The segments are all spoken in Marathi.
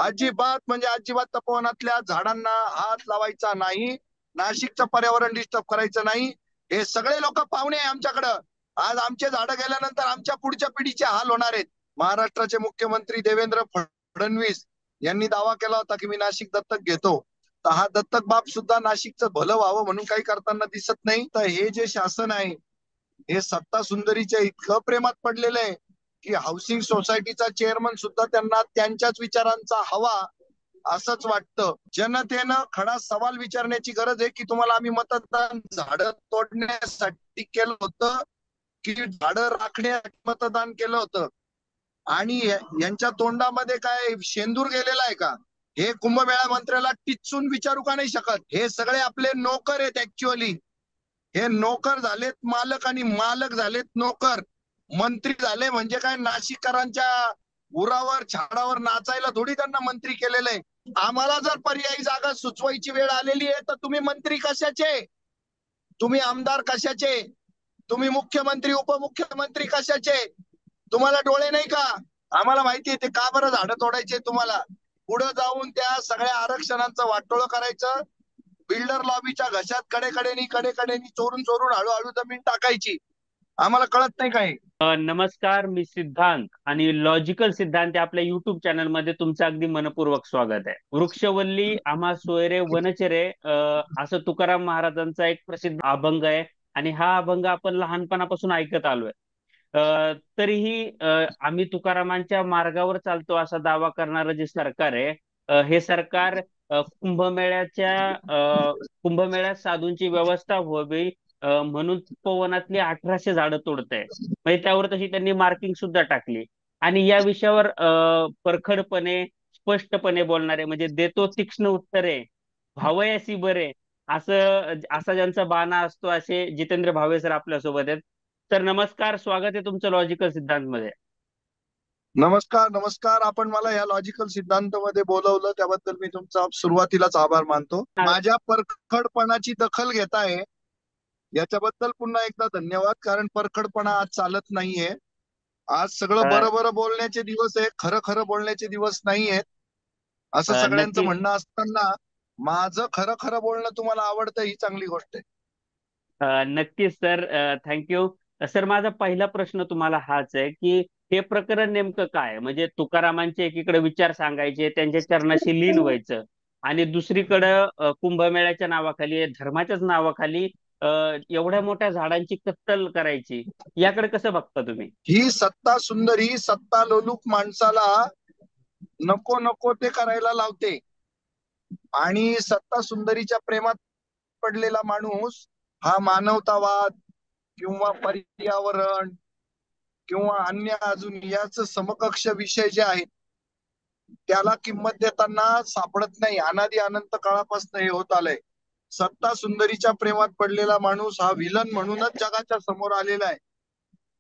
अजिबात म्हणजे अजिबात तपोवनातल्या झाडांना हात लावायचा नाही. नाशिकचं पर्यावरण डिस्टर्ब करायचं नाही. हे सगळे लोक पाहुणे आहे आमच्याकडं. आज आमचे झाडं गेल्यानंतर आमच्या पुढच्या पिढीचे हाल होणार आहेत. महाराष्ट्राचे मुख्यमंत्री देवेंद्र फडणवीस यांनी दावा केला होता की मी नाशिक दत्तक घेतो. तर हा दत्तक बाप सुद्धा नाशिकचं भलं व्हावं म्हणून काही करताना दिसत नाही. तर हे जे शासन आहे हे सत्ता सुंदरीच्या इतकं प्रेमात पडलेलं आहे की हाऊसिंग सोसायटीचा चेअरमन सुद्धा त्यांना त्यांच्याच विचारांचा हवा असंच वाटतं. जनतेनं खडा सवाल विचारण्याची गरज आहे की तुम्हाला आम्ही मतदान झाडं तोडण्यासाठी केलं होतं की झाडं राखण्यासाठी मतदान केलं होतं. आणि यांच्या तोंडामध्ये काय शेंदूर गेलेला आहे का? हे कुंभमेळा मंत्र्याला टिचून विचारू का नाही शकत? हे सगळे आपले नोकर आहेत ऍक्च्युअली. हे नोकर झालेत मालक आणि मालक झालेत नोकर. मंत्री झाले म्हणजे काय नाशिककरांच्या उरावर छाडावर नाचायला थोडी त्यांना मंत्री केलेलं आहे. आम्हाला जर पर्यायी जागा सुचवायची वेळ आलेली आहे तर तुम्ही मंत्री कशाचे? तुम्ही आमदार कशाचे? तुम्ही मुख्यमंत्री उपमुख्यमंत्री कशाचे? तुम्हाला डोळे नाही का? आम्हाला माहितीये ते का बरं झाडं तोडायचे तुम्हाला. पुढे जाऊन त्या सगळ्या आरक्षणांचं वाटोळं करायचं. बिल्डर लॉबीच्या घशात कडेकडेनी चोरून चोरून हळूहळू जमीन टाकायची. आम्हाला कळत नाही काही. नमस्कार, मी सिद्धांत आणि लॉजिकल सिद्धांत या आपल्या युट्यूब चॅनल मध्ये तुमचं अगदी मनपूर्वक स्वागत आहे. वृक्षवल्ली आम्हा सोयरे वनचरे असं तुकाराम महाराजांचा एक प्रसिद्ध अभंग आहे आणि हा अभंग आपण लहानपणापासून ऐकत आलोय. तरीही आम्ही तुकारामांच्या मार्गावर चालतो असा दावा करणारं जे सरकार आहे, हे सरकार कुंभमेळ्यात साधूंची व्यवस्था व्हावी म्हणून तपोवनातली 1800 झाडं तोडत आहे. म्हणजे त्यावर तशी त्यांनी मार्किंग सुद्धा टाकली आणि या विषयावर परखडपणे स्पष्टपणे बोलणारे म्हणजे देतो तीक्ष्ण उत्तरे भावयासी बरे असं असा ज्यांचा बाणा असतो असे जितेंद्र भावे सर आपल्यासोबत आहेत. तर नमस्कार, स्वागत आहे तुमचं लॉजिकल सिद्धांत मध्ये. नमस्कार नमस्कार. आपण मला या लॉजिकल सिद्धांत मध्ये बोलवलं त्याबद्दल मी तुमचा सुरुवातीलाच आभार मानतो. माझ्या परखडपणाची दखल घेताय याच्याबद्दल पुन्हा एकदा धन्यवाद. कारण परखडपणा आज चालत नाहीये. आज सगळं अ, बरं बरं बोलण्याचे दिवस आहे, खरं खरं बोलण्याचे दिवस नाहीयेत असं सगळ्यांचं नक्कीच. म्हणणं असताना माझं खरं खरं बोलणं तुम्हाला आवडतं ही चांगली गोष्ट आहे. नक्कीच सर, थँक्यू. सर, माझा पहिला प्रश्न तुम्हाला हाच आहे की हे प्रकरण नेमकं काय? म्हणजे तुकारामांचे एकीकडे विचार सांगायचे, त्यांच्या चरणाशी लीन व्हायचं आणि दुसरीकडं कुंभमेळ्याच्या नावाखाली, धर्माच्याच नावाखाली एवढ्या मोठ्या झाडांची कत्तल करायची. याकडे कसं बघता तुम्ही? ही सत्ता सुंदरी सत्ता लोलूप माणसाला नको नको ते करायला लावते. आणि सत्ता सुंदरीच्या प्रेमात पडलेला माणूस हा मानवतावाद किंवा पर्यावरण किंवा अन्य अजून याच समकक्ष विषय जे आहेत त्याला किंमत देताना सापडत नाही. अनादी अनंत काळापासून हे होत आलंय. सत्ता सुंदरीच्या प्रेमात पडलेला माणूस हा विलन म्हणूनच जगाच्या समोर आलेला आहे.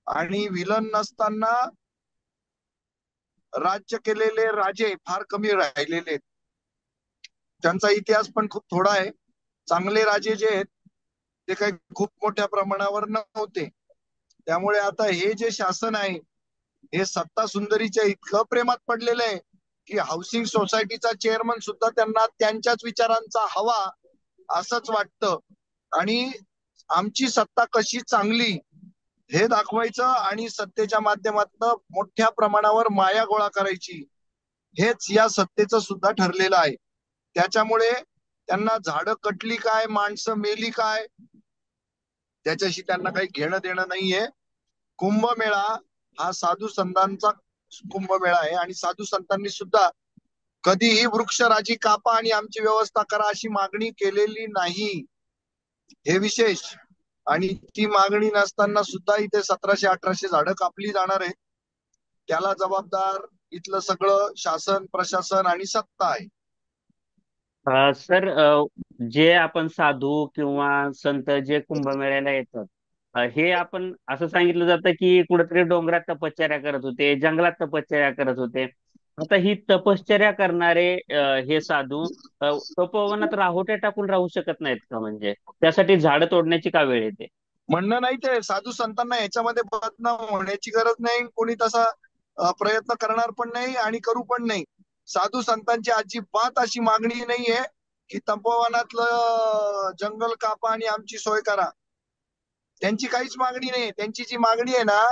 आणि विलन नसताना राज्य केलेले राजे फार कमी राहिलेले आहेत. त्यांचा इतिहास पण खूप थोडा आहे. चांगले राजे जे आहेत ते काही खूप मोठ्या प्रमाणावर नव्हते. त्यामुळे आता हे जे शासन आहे हे सत्ता सुंदरीच्या इतकं प्रेमात पडलेलं आहे की हाऊसिंग सोसायटीचा चेअरमन सुद्धा त्यांना त्यांच्याच विचारांचा हवा असंच वाटतं. आणि आमची सत्ता कशी चांगली हे दाखवायचं आणि सत्तेच्या माध्यमातून मोठ्या प्रमाणावर माया गोळा करायची हेच या सत्तेचं सुद्धा ठरलेलं आहे. त्याच्यामुळे त्यांना झाडं कटली काय माणसं मेली काय त्याच्याशी त्यांना काही घेणं देणं नाहीये. कुंभमेळा हा साधू संतांचा कुंभमेळा आहे आणि साधू संतांनी सुद्धा कधीही वृक्षराजी कापा आणि आमची व्यवस्था करा अशी मागणी केलेली नाही. हे विशेष. आणि ती मागणी नसताना सुद्धा इथे 1700-1800 झाडं कापली जाणार आहेत. त्याला जबाबदार इथलं सगळं शासन प्रशासन आणि सत्ता आहे. सर, जे आपण साधू किंवा संत जे कुंभमेळ्याला येतात, हे आपण असं सांगितलं जातं की कुठेतरी डोंगरात तपश्चर्या करत होते, जंगलात तपश्चर्या करत होते. आता ही तपश्चर्या करणारे हे साधू तपोवनात राहोट्या टाकून राहू शकत नाहीत का? म्हणजे त्यासाठी झाडं तोडण्याची का वेळ येते? म्हणणं नाही ते साधू संतांना याच्यामध्ये बदनाम होण्याची गरज नाही. कोणी तसा प्रयत्न करणार पण नाही आणि करू पण नाही. साधू संतांची अजिबात अशी मागणी नाहीये की तपोवनातलं जंगल कापा आणि आमची सोय करा. त्यांची काहीच मागणी नाही. त्यांची जी मागणी आहे ना,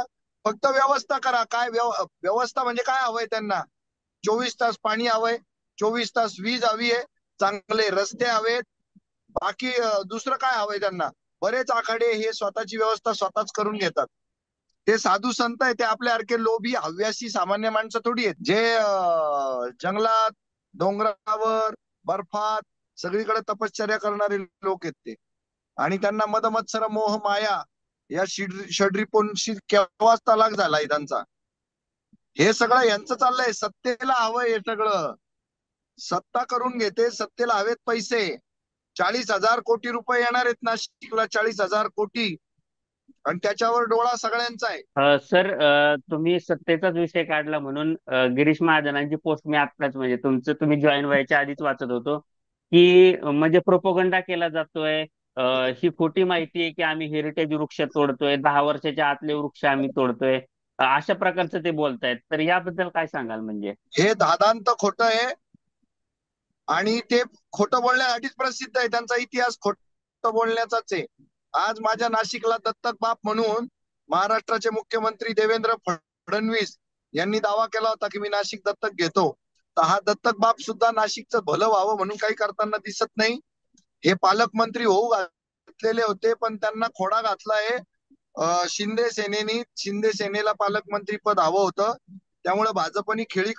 फक्त व्यवस्था करा. काय व्यवस्था म्हणजे काय हवंय त्यांना? 24 तास पाणी हवंय, 24 तास वीज हवी आहे, चांगले रस्ते हवेत. बाकी दुसरं काय हवंय त्यांना? बरेच आखाडे हे स्वतःची व्यवस्था स्वतःच करून घेतात. ते साधू संत आहे ते आपल्यासारखे लोभी हव्यासी सामान्य माणसं थोडी आहेत, जे जंगलात, डोंगरावर, बर्फात सगळीकडे तपश्चर्या करणारे लोक आहेत ते. आणि त्यांना मदमत्सर मोह माया या षड्रिपूंशी केव्हाच तलाक झालाय त्यांचा. हे सगळं यांचं चाललंय. सत्तेला हवंय हे सगळं. सत्ता करून घेते, सत्तेला हवेत पैसे. 40,000 कोटी रुपये येणार आहेत नाशिकला, 40,000 कोटी. आणि त्याच्यावर डोळा सगळ्यांचा आहे. सर, तुम्ही सत्तेचाच विषय काढला म्हणून गिरीश महाजनांची पोस्ट मी आत्ताच म्हणजे तुम्ही जॉईन व्हायच्या आधीच वाचत होतो की म्हणजे प्रोपोगंडा केला जातोय. ही खोटी माहिती आहे की आम्ही हेरिटेज वृक्ष तोडतोय, 10 वर्षाच्या आतले वृक्ष आम्ही तोडतोय. अशा प्रकारचं ते बोलतायत. तर याबद्दल काय सांगाल म्हणजे? हे दादांत खोटं आहे. आणि ते खोटं बोलण्यासाठीच प्रसिद्ध आहे. त्यांचा इतिहास खोटं बोलण्याचाच आहे. आज माझ्या नाशिकला दत्तक बाप म्हणून महाराष्ट्राचे मुख्यमंत्री देवेंद्र फडणवीस यांनी दावा केला होता की मी नाशिक दत्तक घेतो. तर हा दत्तक बाप सुद्धा नाशिकचं भलं व्हावं म्हणून काही करताना दिसत नाही. हे पालकमंत्री होऊ घातलेले होते, पण त्यांना खोडा घातलाय शिंदे सेनेनी. शिंदे सेनेला पालकमंत्री पद हवं होतं, त्यामुळे भाजपनी खेळी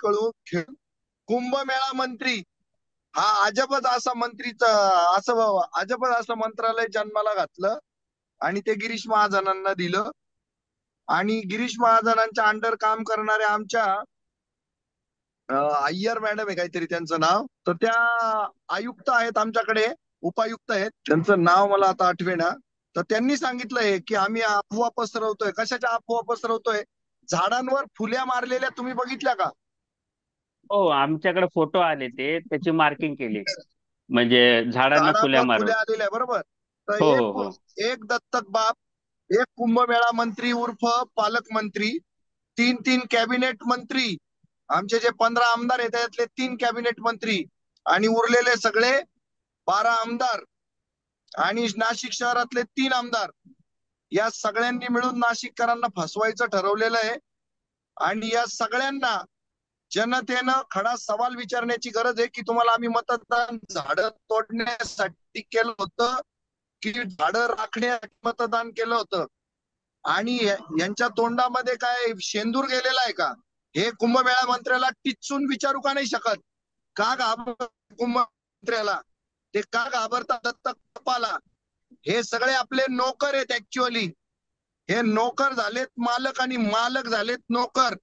कुंभमेळा मंत्री हा अजबच असा अजबच असं मंत्रालय जन्माला घातलं आणि ते गिरीश महाजनांना दिलं. आणि गिरीश महाजनांच्या अंडर काम करणाऱ्या आमच्या अय्यर मॅडम आहे काहीतरी त्यांचं नाव, तर त्या आयुक्त आहेत आमच्याकडे, उपायुक्त आहेत, त्यांचं नाव मला आता आठवेना. तर त्यांनी सांगितलंय की आम्ही अफवा पसरवतोय. कशाच्या अफवा पसरवतोय? झाडांवर फुल्या मारलेल्या तुम्ही बघितल्या का? हो, आमच्याकडे फोटो आले, ते त्याची मार्किंग केली म्हणजे झाडांना फुल्या झाडांवर मारून. फुल्या आलेल्या आहे, बरोबर. तर हो, हो, हो. एक दत्तक बाप, एक कुंभमेळा मंत्री उर्फ पालकमंत्री, 3 कॅबिनेट मंत्री, आमचे जे 15 आमदार आहेत त्यातले 3 कॅबिनेट मंत्री, आणि उरलेले सगळे 12 आमदार, आणि नाशिक शहरातले 3 आमदार, या सगळ्यांनी मिळून नाशिककरांना फसवायचं ठरवलेलं आहे. आणि या सगळ्यांना जनतेनं खडा सवाल विचारण्याची गरज आहे की तुम्हाला आम्ही मतदान झाडं तोडण्यासाठी केलं होतं की झाडं राखण्यासाठी मतदान केलं होतं? आणि यांच्या तोंडामध्ये काय शेंदूर गेलेला आहे का? हे कुंभमेळा मंत्र्याला टिचून विचारू का नाही शकत? का घाबर कुंभमंत्र्याला? ते का घाबरतात दत्तक बाप्पाला? हे सगळे आपले नोकर आहेत ऍक्च्युअली. हे नोकर झालेत मालक आणि मालक झालेत नोकर.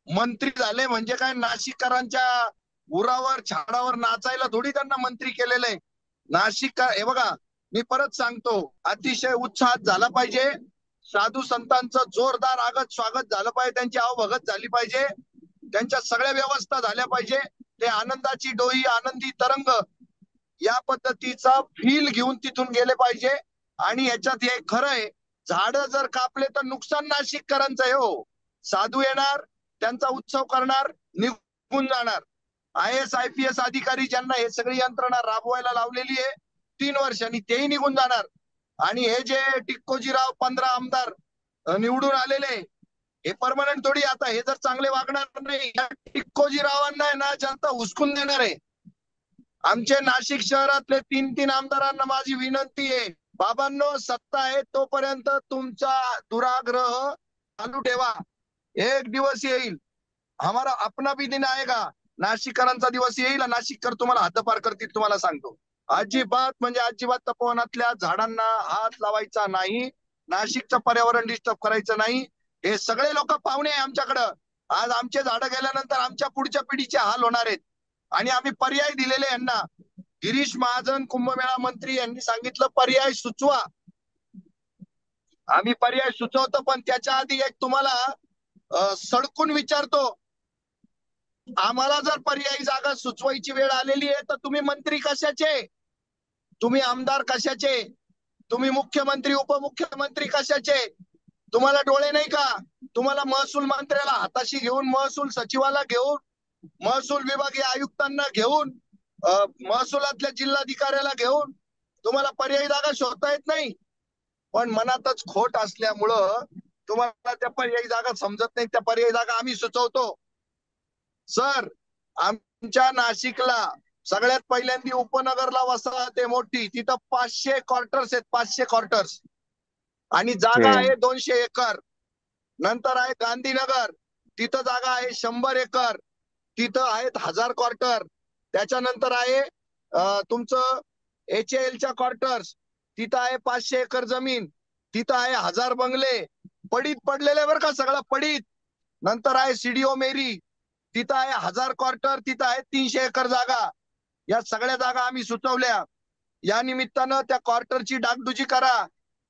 मंत्री झाले म्हणजे काय नाशिककरांच्या उरावर छाडावर नाचायला थोडी त्यांना मंत्री केलेलं आहे. नाशिक हे बघा, मी परत सांगतो, अतिशय उत्साहात झाला पाहिजे. साधू संतांचं जोरदार स्वागत झालं पाहिजे, त्यांची आवभगत झाली पाहिजे, त्यांच्या सगळ्या व्यवस्था झाल्या पाहिजे. ते आनंदाची डोई, आनंदी तरंग या पद्धतीचा फील घेऊन तिथून गेले पाहिजे. आणि याच्यात हे खरं आहे, झाड जर कापले तर नुकसान नाशिककरांचं आहे हो. साधू येणार, त्यांचा उत्सव करणार, निघून जाणार. IAS IPS अधिकारी ज्यांना हे सगळी यंत्रणा राबवायला लावलेली आहे 3 वर्षांनी, तेही निघून जाणार. आणि हे जे टिक्कोजीराव 15 आमदार निवडून आलेले, हे परमनंट थोडी. आता हे जर चांगले वागणार नाही, टिक्कोजीरावांना आहे ना जनता हुसकून देणार आहे. आमचे नाशिक शहरातले 3 आमदारांना माझी विनंती आहे, बाबांनो सत्ता आहे तोपर्यंत तुमचा दुराग्रह चालू ठेवा. एक दिवस येईल, हमारा अपना भी दिन आएगा, नाशिककरांचा दिवस येईल, नाशिककर तुम्हाला हद्दपार करतील, तुम्हाला सांगतो. अजिबात म्हणजे अजिबात तपोवनातल्या झाडांना हात लावायचा नाही, नाशिकचं पर्यावरण डिस्टर्ब करायचं नाही. हे सगळे लोक पाहुणे आहे आमच्याकडं. आज आमचे झाडं गेल्यानंतर आमच्या पुढच्या पिढीचे हाल होणार आहेत. आणि आम्ही पर्याय दिलेले यांना. गिरीश महाजन कुंभमेळा मंत्री यांनी सांगितलं पर्याय सुचवा. आम्ही पर्याय सुचवतो, पण त्याच्या आधी एक तुम्हाला सडकून विचारतो, आम्हाला जर पर्यायी जागा सुचवायची वेळ आलेली आहे तर तुम्ही मंत्री कशाचे? तुम्ही आमदार कशाचे? तुम्ही मुख्यमंत्री उपमुख्यमंत्री कशाचे? तुम्हाला डोळे नाही का? तुम्हाला महसूल मंत्र्याला हाताशी घेऊन, महसूल सचिवाला घेऊन महसूल विभागीय आयुक्तांना घेऊन, महसुलातल्या जिल्हाधिकाऱ्याला घेऊन तुम्हाला पर्यायी जागा शोधता येत नाही. पण मनातच खोट असल्यामुळं तुम्हाला त्या पर्यायी जागा समजत नाही. त्या पर्यायी जागा आम्ही सुचवतो. सर, आमच्या नाशिकला सगळ्यात पहिल्यांदा उपनगरला वसाहत आहे मोठी, तिथं 500 क्वार्टर्स आहेत, 500 क्वार्टर्स, आणि जागा आहे 200 एकर. नंतर आहे गांधीनगर, तिथं जागा आहे 100 एकर, तिथं आहेत 1000 क्वार्टर. त्याच्यानंतर आहे तुमचं HALच्या क्वार्टर्स, तिथं आहे 500 एकर जमीन, तिथं आहे 1000 बंगले, पडीत पडलेले बरं का, सगळं पडीत. नंतर आहे CDO मेरी, तिथं आहे 1000 क्वार्टर, तिथं आहे 300 एकर जागा. या सगळ्या जागा आम्ही सुचवल्या. या निमित्तानं त्या क्वार्टरची डागडुजी करा,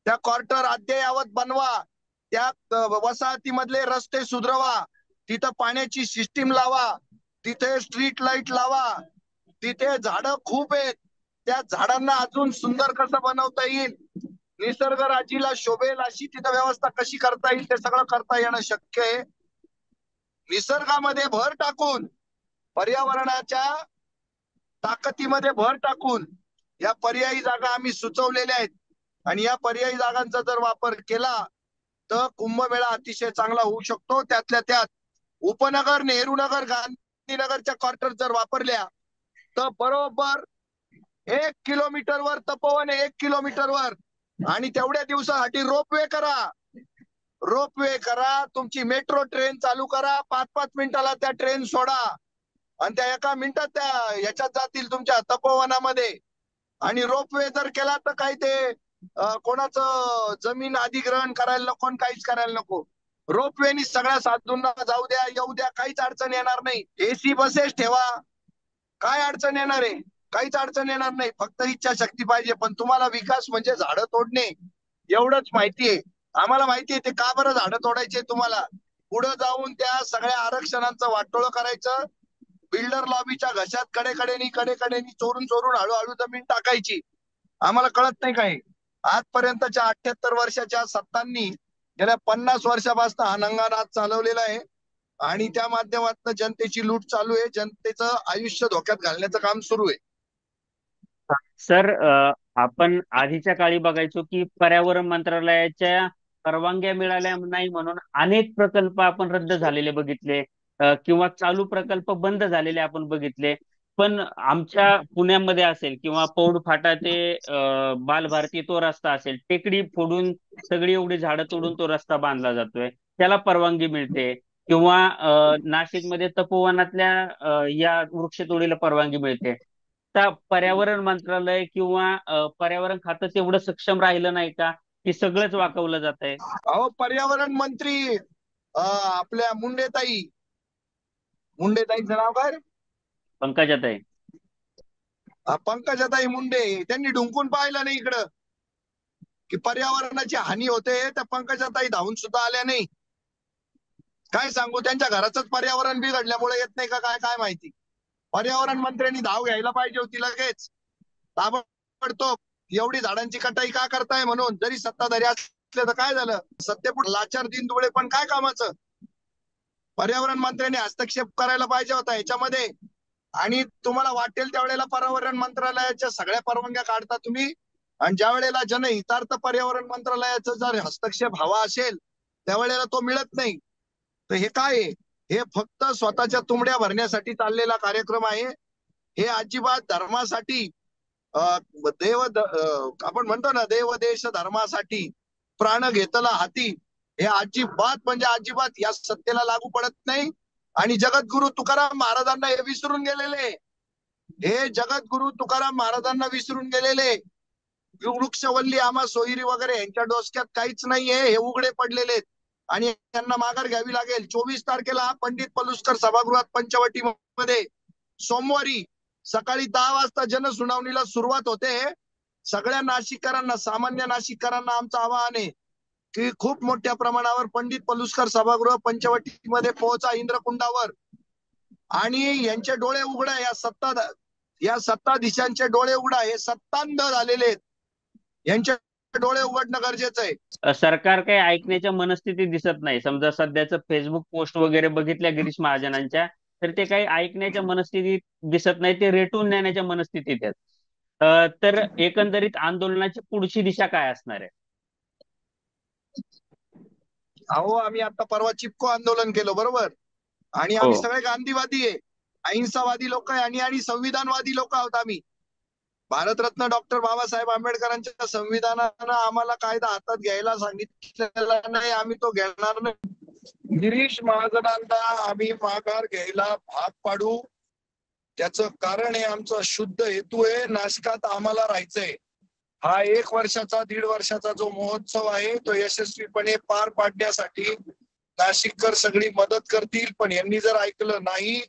त्या क्वार्टर अद्ययावत बनवा, त्या वसाहतीमधले रस्ते सुधरवा, तिथं पाण्याची सिस्टीम लावा, तिथे स्ट्रीट लाईट लावा, तिथे झाडं खूप आहेत, त्या झाडांना अजून सुंदर कसं बनवता येईल, निसर्ग राजीला शोभेल अशी तिथं व्यवस्था कशी करता येईल, ते सगळं करता येणं शक्य आहे. निसर्गामध्ये भर टाकून, पर्यावरणाच्या ताकदीमध्ये भर टाकून या पर्यायी जागा आम्ही सुचवलेल्या आहेत. आणि या पर्यायी जागांचा जर वापर केला तर कुंभमेळा अतिशय चांगला होऊ शकतो. त्यातल्या त्यात उपनगर, नेहरूनगर, गांधीनगरच्या क्वार्टर जर वापरल्या तर बरोबर 1 किलोमीटरवर तपोवन आहे, 1 किलोमीटरवर. आणि तेवढ्या दिवसासाठी रोपवे करा, रोपवे करा, तुमची मेट्रो ट्रेन चालू करा, 5-5 मिनिटाला त्या ट्रेन सोडा, आणि त्या 1 मिनिटात त्या ह्याच्यात जातील तुमच्या तपोवनामध्ये. आणि रोपवे जर केला तर काही ते कोणाचं जमीन अधिग्रहण करायला नको, काहीच करायला नको. रोपवेनी सगळ्या साधूंना जाऊ द्या, येऊ द्या, काहीच अडचण येणार नाही. AC बसेस ठेवा, काय अडचण येणार आहे? काहीच अडचण येणार नाही. फक्त इच्छाशक्ती पाहिजे. पण तुम्हाला विकास म्हणजे झाडं तोडणे एवढंच माहितीये. आम्हाला माहितीये ते का बरं झाडं तोडायचे तुम्हाला. पुढे जाऊन त्या सगळ्या आरक्षणांचं वाटोळं करायचं, बिल्डर लॉबीच्या घशात कडेकडेनी चोरून चोरून हळूहळू जमीन टाकायची. आम्हाला कळत नाही काय. आजपर्यंतच्या 78 वर्षाच्या सत्तांनी गेल्या 50 वर्षापासून हा नंगा नाच चालवलेला आहे, आणि त्या माध्यमातून जनतेची लूट चालू आहे, जनतेचं आयुष्य धोक्यात घालण्याचं काम सुरू आहे. सर, आपण आधीच्या काळी बघायचो की पर्यावरण मंत्रालयाच्या परवानग्या मिळाल्या नाही म्हणून अनेक प्रकल्प आपण रद्द झालेले बघितले, किंवा चालू प्रकल्प बंद झालेले आपण बघितले. पण आमच्या पुण्यामध्ये असेल किंवा पौड फाटा ते बालभारती तो रस्ता असेल, टेकडी फोडून सगळी एवढी झाडं तोडून तो रस्ता बांधला जातोय, त्याला परवानगी मिळते. किंवा नाशिकमध्ये तपोवनातल्या या वृक्षतोडीला परवानगी मिळते. त्या पर्यावरण मंत्रालय किंवा पर्यावरण खातं तेवढं सक्षम राहिलं नाही का, की सगळंच वाकवलं जात आहे? अहो, पर्यावरण मंत्री आपल्या मुंडेताईंचं नाव काय रे? पंकजाताई. पंकजाताई मुंडे. त्यांनी ढुंकून पाहिलं नाही इकडं की पर्यावरणाची हानी होते. त्या पंकजाताई धावून सुद्धा आल्या नाही. काय सांगू, त्यांच्या घराचंच पर्यावरण बिघडल्यामुळे येत नाही का काय, काय माहिती. पर्यावरण मंत्र्यांनी धाव घ्यायला पाहिजे होती लगेच, ताबडतोब. एवढी झाडांची कटाई का करताय म्हणून. जरी सत्ताधारी असले तर काय झालं, सत्तेपुढे लाचार दिनदुबळे पण काय कामाचं. पर्यावरण मंत्र्यांनी हस्तक्षेप करायला पाहिजे होता याच्यामध्ये. आणि तुम्हाला वाटेल त्यावेळेला पर्यावरण मंत्रालयाच्या सगळ्या परवानग्या काढता तुम्ही, आणि ज्या वेळेला जनहितार्थ पर्यावरण मंत्रालयाचा जर हस्तक्षेप हवा असेल त्यावेळेला तो मिळत नाही. तर हे काय आहे? हे फक्त स्वतःच्या तुंबड्या भरण्यासाठी चाललेला कार्यक्रम आहे. हे अजिबात धर्मासाठी, आपण म्हणतो ना, देव देश धर्मासाठी प्राण घेतला हाती, हे अजिबात म्हणजे अजिबात या सत्तेला लागू पडत नाही. आणि जगद्गुरु तुकाराम महाराजांना हे विसरून गेलेले, हे जगद्गुरु तुकाराम महाराजांना विसरून गेलेले. वृक्षवल्ली आम्हा सोयरी वगैरे यांच्या डोसक्यात काहीच नाहीये, हे उघडे पडलेले आहेत. आणि यांना माघार घ्यावी लागेल. 24 तारखेला पंडित पलुसकर सभागृहात पंचवटीमध्ये सोमवारी सकाळी 10 वाजता जनसुनावणीला सुरुवात होते. सगळ्या नाशिककरांना, सामान्य नाशिककरांना आमचं आवाहन आहे की खूप मोठ्या प्रमाणावर पंडित पलुसकर सभागृह पंचवटीमध्ये पोहोचा, इंद्रकुंडावर. आणि यांचे डोळे उघडा, या सत्ताधीशांचे डोळे उघडा. हे सत्तांध झालेले आहेत, यांचे डोळे उघडणं गरजेचं आहे. सरकार काही ऐकण्याच्या मनस्थिती दिसत नाही. समजा सध्याचं फेसबुक पोस्ट वगैरे बघितल्या गिरीश महाजनांच्या, तर ते काही ऐकण्याच्या मनस्थितीत दिसत नाही, ते रेटून नेण्याच्या मनस्थितीत आहेत. तर एकंदरीत आंदोलनाची पुढची दिशा काय असणार आहे? अहो, आम्ही आता परवा चिपको आंदोलन केलं, बरोबर? आणि हो. आम्ही सगळे गांधीवादी आहे, अहिंसावादी लोक आहे आणि संविधानवादी लोक आहोत आम्ही. भारतरत्न डॉक्टर बाबासाहेब आंबेडकरांच्या संविधानानं आम्हाला कायदा हातात घ्यायला सांगितलेला नाही, आम्ही तो घेणार नाही. गिरीश महाजनांना आम्ही माघार घ्यायला भाग पाडू. त्याचं कारण आहे, आमचा शुद्ध हेतू आहे, नाशकात आम्हाला राहायचंय. हा 1 वर्षाचा 1.5 वर्षाचा जो महोत्सव आहे तो यशस्वीपणे पार पाडण्यासाठी नाशिककर सगळी मदत करतील. पण यांनी जर ऐकलं नाही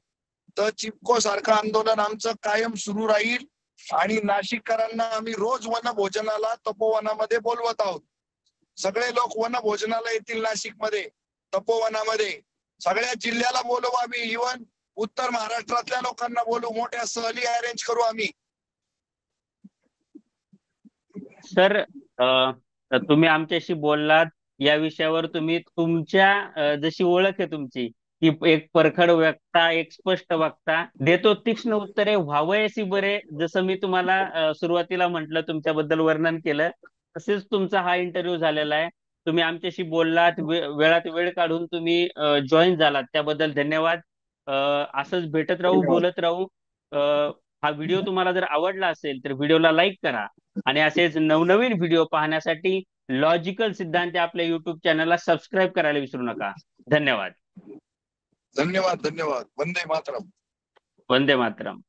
तर चिपको सारखं आंदोलन आमचं कायम सुरू राहील. आणि नाशिककरांना आम्ही रोज वनभोजनाला तपोवनामध्ये बोलवत आहोत. सगळे लोक वनभोजनाला येतील नाशिकमध्ये, तपोवनामध्ये. सगळ्या जिल्ह्याला बोलवू आम्ही, इव्हन उत्तर महाराष्ट्रातल्या लोकांना बोलू, मोठ्या सहली अरेंज करू आम्ही. सर, तुम्ही आमच्याशी बोललात या विषयावर. तुम्ही तुमच्या जशी ओळख आहे तुमची, की एक परखड वक्ता, एक स्पष्ट वक्ता, देतो तीक्ष्ण उत्तरे, व्हावयासी बरे, जसं मी तुम्हाला सुरुवातीला म्हटलं, तुमच्याबद्दल वर्णन केलं, तसेच तुमचा हा इंटरव्ह्यू झालेला आहे. तुम्ही आमच्याशी बोललात, वेळात वेळ काढून तुम्ही जॉईन झालात, त्याबद्दल धन्यवाद. अ, असंच भेटत राहू, धन्यवाद. बोलत राहू. अ, हा व्हिडिओ तुम्हाला जर आवडला असेल तर व्हिडिओला लाईक करा, आणि असेच नवनवीन व्हिडिओ पाहण्यासाठी लॉजिकल सिद्धांत आपल्या युट्यूब चॅनलला सबस्क्राईब करायला विसरू नका. धन्यवाद. धन्यवाद. धन्यवाद. वंदे मातरम. वंदे मातरम.